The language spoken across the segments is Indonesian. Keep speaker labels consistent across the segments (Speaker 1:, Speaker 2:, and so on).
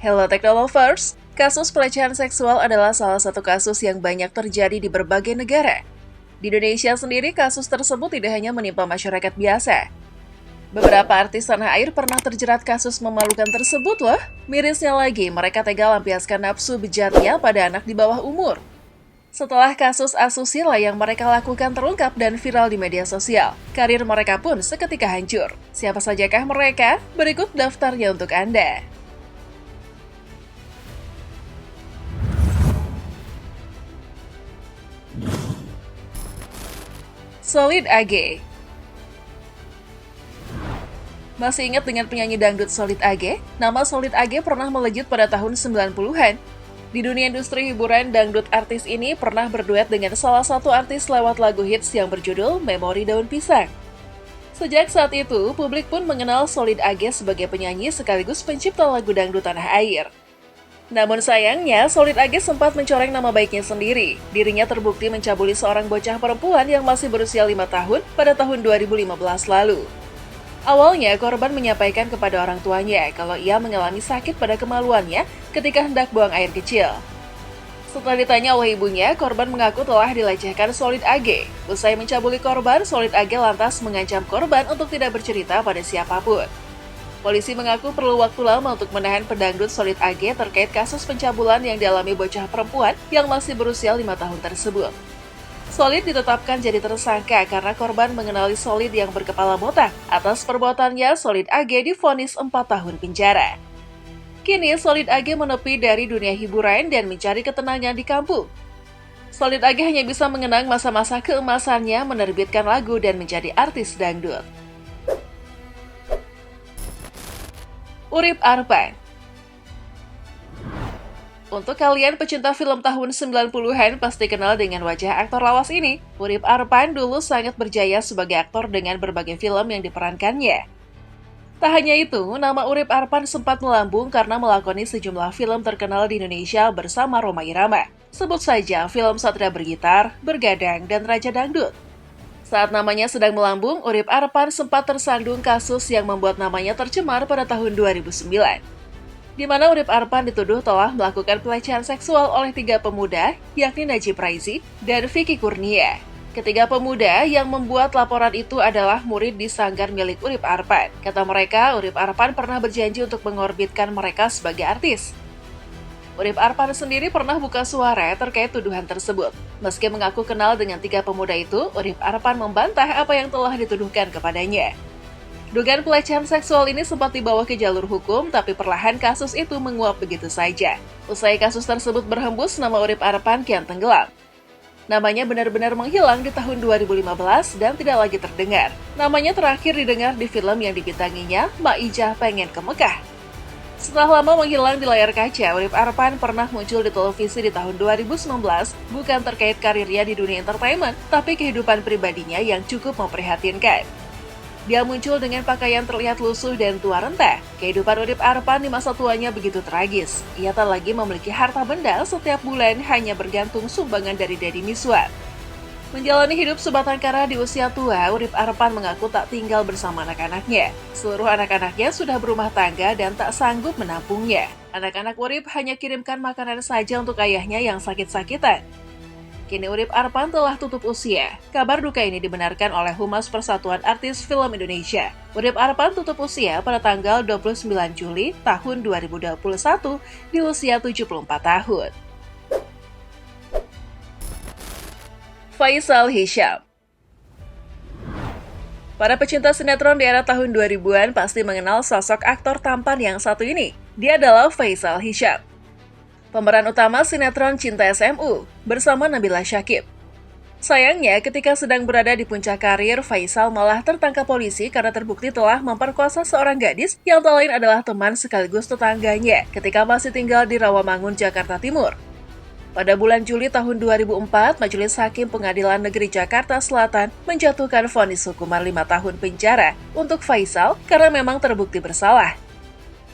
Speaker 1: Hello Technolovers, kasus pelecehan seksual adalah salah satu kasus yang banyak terjadi di berbagai negara. Di Indonesia sendiri, kasus tersebut tidak hanya menimpa masyarakat biasa. Beberapa artis tanah air pernah terjerat kasus memalukan tersebut loh. Mirisnya lagi, mereka tega lampiaskan nafsu bejatnya pada anak di bawah umur. Setelah kasus asusila yang mereka lakukan terungkap dan viral di media sosial, karir mereka pun seketika hancur. Siapa sajakah mereka? Berikut daftarnya untuk Anda. Solid AG. Masih ingat dengan penyanyi dangdut Solid AG? Nama Solid AG pernah melejit pada tahun 90-an. Di dunia industri hiburan, dangdut artis ini pernah berduet dengan salah satu artis lewat lagu hits yang berjudul Memori Daun Pisang. Sejak saat itu, publik pun mengenal Solid AG sebagai penyanyi sekaligus pencipta lagu dangdut tanah air. Namun sayangnya, Solid AG sempat mencoreng nama baiknya sendiri. Dirinya terbukti mencabuli seorang bocah perempuan yang masih berusia 5 tahun pada tahun 2015 lalu. Awalnya, korban menyampaikan kepada orang tuanya kalau ia mengalami sakit pada kemaluannya ketika hendak buang air kecil. Setelah ditanya oleh ibunya, korban mengaku telah dilecehkan Solid AG. Usai mencabuli korban, Solid AG lantas mengancam korban untuk tidak bercerita pada siapapun. Polisi mengaku perlu waktu lama untuk menahan pedangdut Solid AG terkait kasus pencabulan yang dialami bocah perempuan yang masih berusia 5 tahun tersebut. Solid ditetapkan jadi tersangka karena korban mengenali Solid yang berkepala botak. Atas perbuatannya, Solid AG divonis 4 tahun penjara. Kini, Solid AG menepi dari dunia hiburan dan mencari ketenangan di kampung. Solid AG hanya bisa mengenang masa-masa keemasannya menerbitkan lagu dan menjadi artis dangdut. Urip Arpan. Untuk kalian pecinta film tahun 90-an pasti kenal dengan wajah aktor lawas ini. Urip Arpan dulu sangat berjaya sebagai aktor dengan berbagai film yang diperankannya. Tak hanya itu, nama Urip Arpan sempat melambung karena melakoni sejumlah film terkenal di Indonesia bersama Rhoma Irama. Sebut saja film Satria Bergitar, Bergadang, dan Raja Dangdut. Saat namanya sedang melambung, Urip Arpan sempat tersandung kasus yang membuat namanya tercemar pada tahun 2009. Di mana Urip Arpan dituduh telah melakukan pelecehan seksual oleh 3 pemuda, yakni Najib Raizi dan Vicky Kurnia. Ketiga pemuda yang membuat laporan itu adalah murid di sanggar milik Urip Arpan. Kata mereka, Urip Arpan pernah berjanji untuk mengorbitkan mereka sebagai artis. Urip Arpan sendiri pernah buka suara terkait tuduhan tersebut. Meski mengaku kenal dengan 3 pemuda itu, Urip Arpan membantah apa yang telah dituduhkan kepadanya. Dugaan pelecehan seksual ini sempat dibawa ke jalur hukum, tapi perlahan kasus itu menguap begitu saja. Usai kasus tersebut berhembus, nama Urip Arpan kian tenggelam. Namanya benar-benar menghilang di tahun 2015 dan tidak lagi terdengar. Namanya terakhir didengar di film yang dibintanginya, Mak Ijah Pengen ke Mekah. Setelah lama menghilang di layar kaca, Urip Arpan pernah muncul di televisi di tahun 2019, bukan terkait karirnya di dunia entertainment, tapi kehidupan pribadinya yang cukup memprihatinkan. Dia muncul dengan pakaian terlihat lusuh dan tua renta. Kehidupan Urip Arpan di masa tuanya begitu tragis. Ia tak lagi memiliki harta benda, setiap bulan hanya bergantung sumbangan dari Deddy Mizwar. Menjalani hidup sebatang kara di usia tua, Urip Arpan mengaku tak tinggal bersama anak-anaknya. Seluruh anak-anaknya sudah berumah tangga dan tak sanggup menampungnya. Anak-anak Urip hanya kirimkan makanan saja untuk ayahnya yang sakit-sakitan. Kini Urip Arpan telah tutup usia. Kabar duka ini dibenarkan oleh Humas Persatuan Artis Film Indonesia. Urip Arpan tutup usia pada tanggal 29 Juli tahun 2021 di usia 74 tahun. Faisal Hisham. Para pecinta sinetron di era tahun 2000-an pasti mengenal sosok aktor tampan yang satu ini. Dia adalah Faisal Hisham, pemeran utama sinetron Cinta SMU bersama Nabila Syakib. Sayangnya, ketika sedang berada di puncak karir, Faisal malah tertangkap polisi karena terbukti telah memperkosa seorang gadis yang tak lain adalah teman sekaligus tetangganya ketika masih tinggal di Rawamangun, Jakarta Timur. Pada bulan Juli tahun 2004, Majelis Hakim Pengadilan Negeri Jakarta Selatan menjatuhkan vonis hukuman 5 tahun penjara untuk Faisal karena memang terbukti bersalah.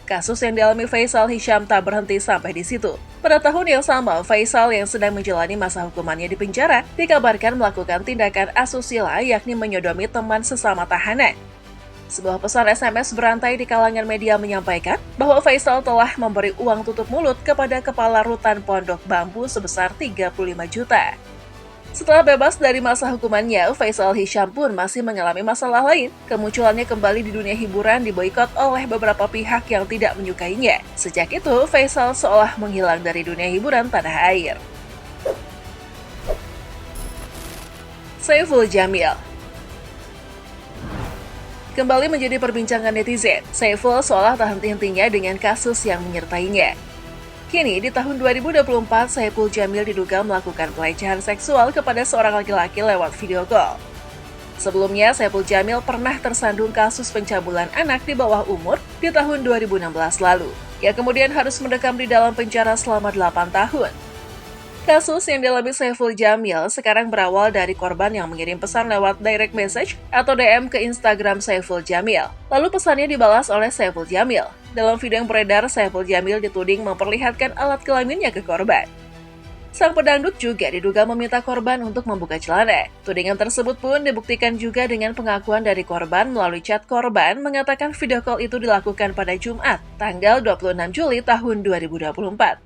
Speaker 1: Kasus yang dialami Faisal Hisham tak berhenti sampai di situ. Pada tahun yang sama, Faisal yang sedang menjalani masa hukumannya di penjara dikabarkan melakukan tindakan asusila yakni menyodomi teman sesama tahanan. Sebuah pesan SMS berantai di kalangan media menyampaikan bahwa Faisal telah memberi uang tutup mulut kepada kepala rutan Pondok Bambu sebesar 35 juta. Setelah bebas dari masa hukumannya, Faisal Hisham pun masih mengalami masalah lain. Kemunculannya kembali di dunia hiburan diboikot oleh beberapa pihak yang tidak menyukainya. Sejak itu, Faisal seolah menghilang dari dunia hiburan tanah air. Saiful Jamil kembali menjadi perbincangan netizen. Saiful seolah tak henti-hentinya dengan kasus yang menyertainya. Kini, di tahun 2024, Saiful Jamil diduga melakukan pelecehan seksual kepada seorang laki-laki lewat video call. Sebelumnya, Saiful Jamil pernah tersandung kasus pencabulan anak di bawah umur di tahun 2016 lalu. Ia kemudian harus mendekam di dalam penjara selama 8 tahun. Kasus yang dialami Saiful Jamil sekarang berawal dari korban yang mengirim pesan lewat direct message atau DM ke Instagram Saiful Jamil. Lalu pesannya dibalas oleh Saiful Jamil. Dalam video yang beredar, Saiful Jamil dituding memperlihatkan alat kelaminnya ke korban. Sang pedangdut juga diduga meminta korban untuk membuka celana. Tudingan tersebut pun dibuktikan juga dengan pengakuan dari korban melalui chat korban mengatakan video call itu dilakukan pada Jumat, tanggal 26 Juli tahun 2024.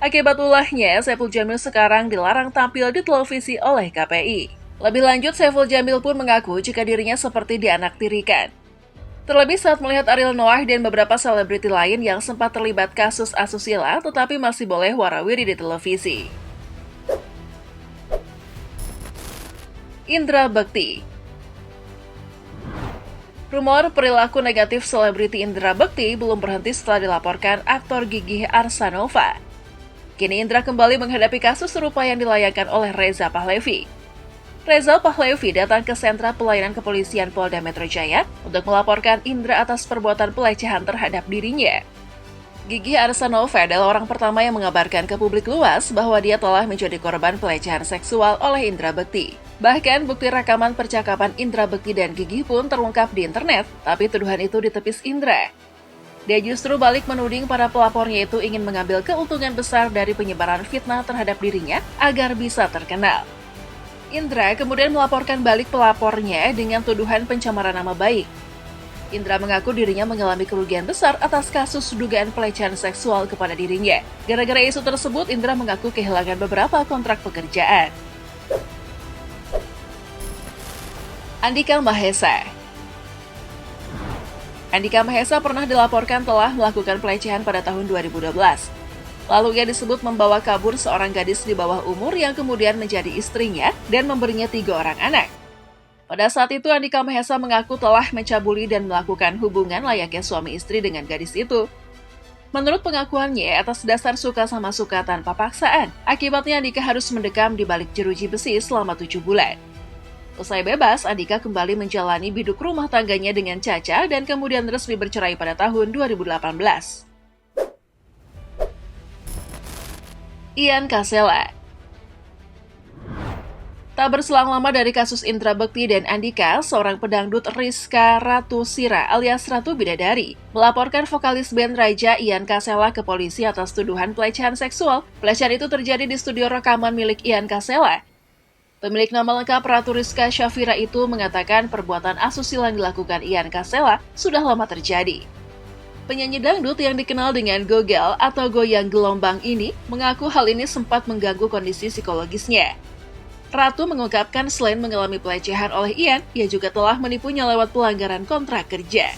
Speaker 1: Akibat ulahnya, Saiful Jamil sekarang dilarang tampil di televisi oleh KPI. Lebih lanjut, Saiful Jamil pun mengaku jika dirinya seperti dianaktirikan. Terlebih saat melihat Ariel Noah dan beberapa selebriti lain yang sempat terlibat kasus asusila tetapi masih boleh warawiri di televisi. Indra Bekti. Rumor perilaku negatif selebriti Indra Bekti belum berhenti setelah dilaporkan aktor gigih Arsanova. Kini Indra kembali menghadapi kasus serupa yang dilayangkan oleh Reza Pahlavi. Reza Pahlavi datang ke sentra pelayanan kepolisian Polda Metro Jaya untuk melaporkan Indra atas perbuatan pelecehan terhadap dirinya. Gigi Arsanova adalah orang pertama yang mengabarkan ke publik luas bahwa dia telah menjadi korban pelecehan seksual oleh Indra Bekti. Bahkan bukti rekaman percakapan Indra Bekti dan Gigi pun terungkap di internet, tapi tuduhan itu ditepis Indra. Dia justru balik menuding para pelapornya itu ingin mengambil keuntungan besar dari penyebaran fitnah terhadap dirinya agar bisa terkenal. Indra kemudian melaporkan balik pelapornya dengan tuduhan pencemaran nama baik. Indra mengaku dirinya mengalami kerugian besar atas kasus dugaan pelecehan seksual kepada dirinya. Gara-gara isu tersebut, Indra mengaku kehilangan beberapa kontrak pekerjaan. Andika Mahesa. Andika Mahesa pernah dilaporkan telah melakukan pelecehan pada tahun 2012. Lalu ia disebut membawa kabur seorang gadis di bawah umur yang kemudian menjadi istrinya dan memberinya 3 orang anak. Pada saat itu Andika Mahesa mengaku telah mencabuli dan melakukan hubungan layaknya suami istri dengan gadis itu. Menurut pengakuannya, atas dasar suka sama suka tanpa paksaan, akibatnya Andika harus mendekam di balik jeruji besi selama 7 bulan. Usai bebas, Andika kembali menjalani biduk rumah tangganya dengan Caca dan kemudian resmi bercerai pada tahun 2018. Ian Kasela. Tak berselang lama dari kasus Indra Bekti dan Andika, seorang pedangdut Rizka Ratu Sira alias Ratu Bidadari melaporkan vokalis band Raja Ian Kasela ke polisi atas tuduhan pelecehan seksual. Pelecehan itu terjadi di studio rekaman milik Ian Kasela. Pemilik nama lengkap Ratu Rizka Syafira itu mengatakan perbuatan asusila yang dilakukan Ian Kasela sudah lama terjadi. Penyanyi dangdut yang dikenal dengan gogel atau goyang gelombang ini mengaku hal ini sempat mengganggu kondisi psikologisnya. Ratu mengungkapkan selain mengalami pelecehan oleh Ian, ia juga telah menipunya lewat pelanggaran kontrak kerja.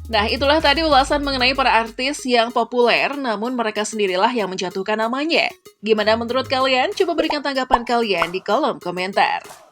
Speaker 1: Nah, itulah tadi ulasan mengenai para artis yang populer, namun mereka sendirilah yang menjatuhkan namanya. Gimana menurut kalian? Coba berikan tanggapan kalian di kolom komentar.